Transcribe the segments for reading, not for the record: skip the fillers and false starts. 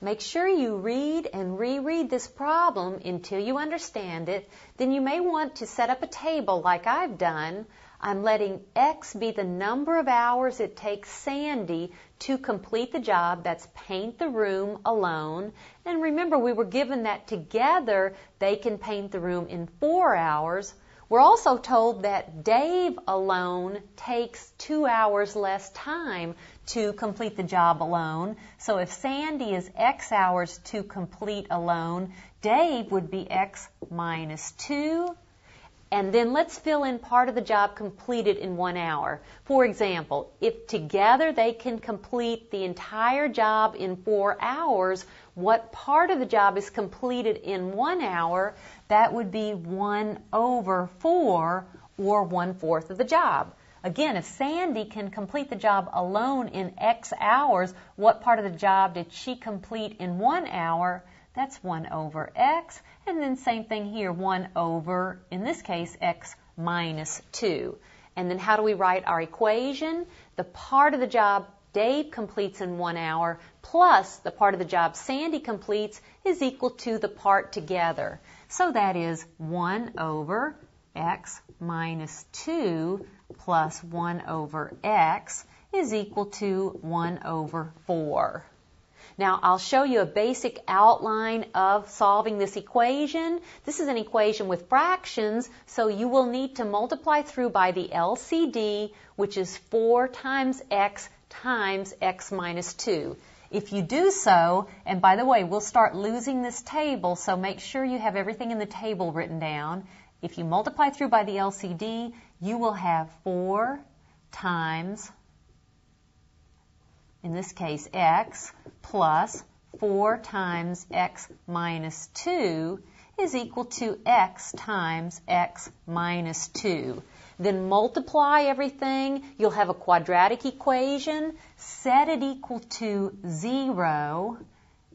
Make sure you read and reread this problem until you understand it. Then you may want to set up a table like I've done. I'm letting X be the number of hours it takes Sandy to complete the job. That's paint the room alone. And remember, we were given that together they can paint the room in 4 hours. We're also told that Dave alone takes 2 hours less time to complete the job alone. So if Sandy is X hours to complete alone, Dave would be X minus 2. And then let's fill in part of the job completed in 1 hour. For example, if together they can complete the entire job in 4 hours, what part of the job is completed in 1 hour? That would be 1 over 4, or 1/4 of the job. Again, if Sandy can complete the job alone in X hours, what part of the job did she complete in 1 hour? That's 1 over X. And then same thing here, 1 over, in this case, X minus 2. And then how do we write our equation? The part of the job Dave completes in 1 hour plus the part of the job Sandy completes is equal to the part together. So that is 1 over X minus 2 plus 1 over X is equal to 1 over 4. Now, I'll show you a basic outline of solving this equation. This is an equation with fractions, so you will need to multiply through by the LCD, which is 4 times X minus 2. If you do so, and by the way, we'll start losing this table, so make sure you have everything in the table written down. If you multiply through by the LCD, you will have 4 times, in this case, X plus 4 times X minus 2 is equal to X times X minus 2. Then multiply everything. You'll have a quadratic equation. Set it equal to 0,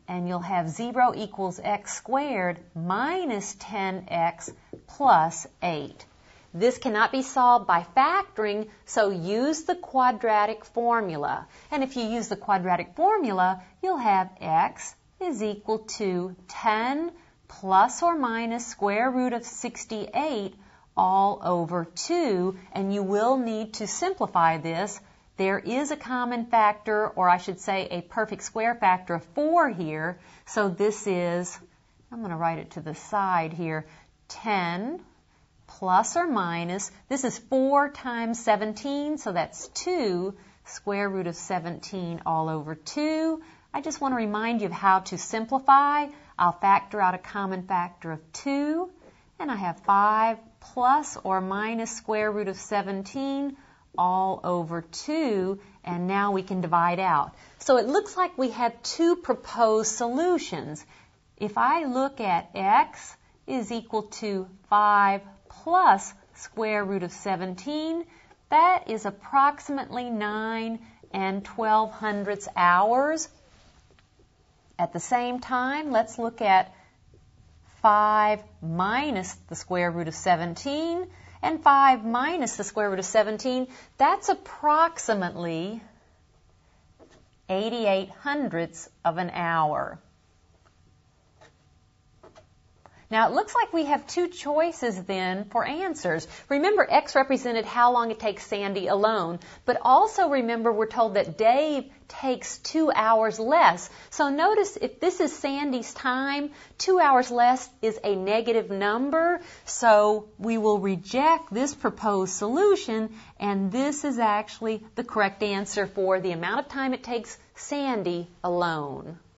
and you'll have 0 equals X squared minus 10X plus 8. This cannot be solved by factoring, so use the quadratic formula. And if you use the quadratic formula, you'll have X is equal to 10 plus or minus square root of 68 all over 2, and you will need to simplify this. There is a common factor, or I should say a perfect square factor of 4 here, so this is, I'm going to write it to the side here, 10 plus or minus, this is 4 times 17, so that's 2 square root of 17 all over 2. I just want to remind you of how to simplify. I'll factor out a common factor of 2, and I have 5 plus or minus square root of 17 all over 2, and now we can divide out. So it looks like we have 2 proposed solutions. If I look at X is equal to 5 plus square root of 17, that is approximately 9 12 hours. At the same time, let's look at 5 minus the square root of 17, and 5 minus the square root of 17, that's approximately 88 of an hour. Now, it looks like we have 2 choices then for answers. Remember, X represented how long it takes Sandy alone, but also remember we're told that Dave takes 2 hours less. So notice if this is Sandy's time, 2 hours less is a negative number, so we will reject this proposed solution, and this is actually the correct answer for the amount of time it takes Sandy alone.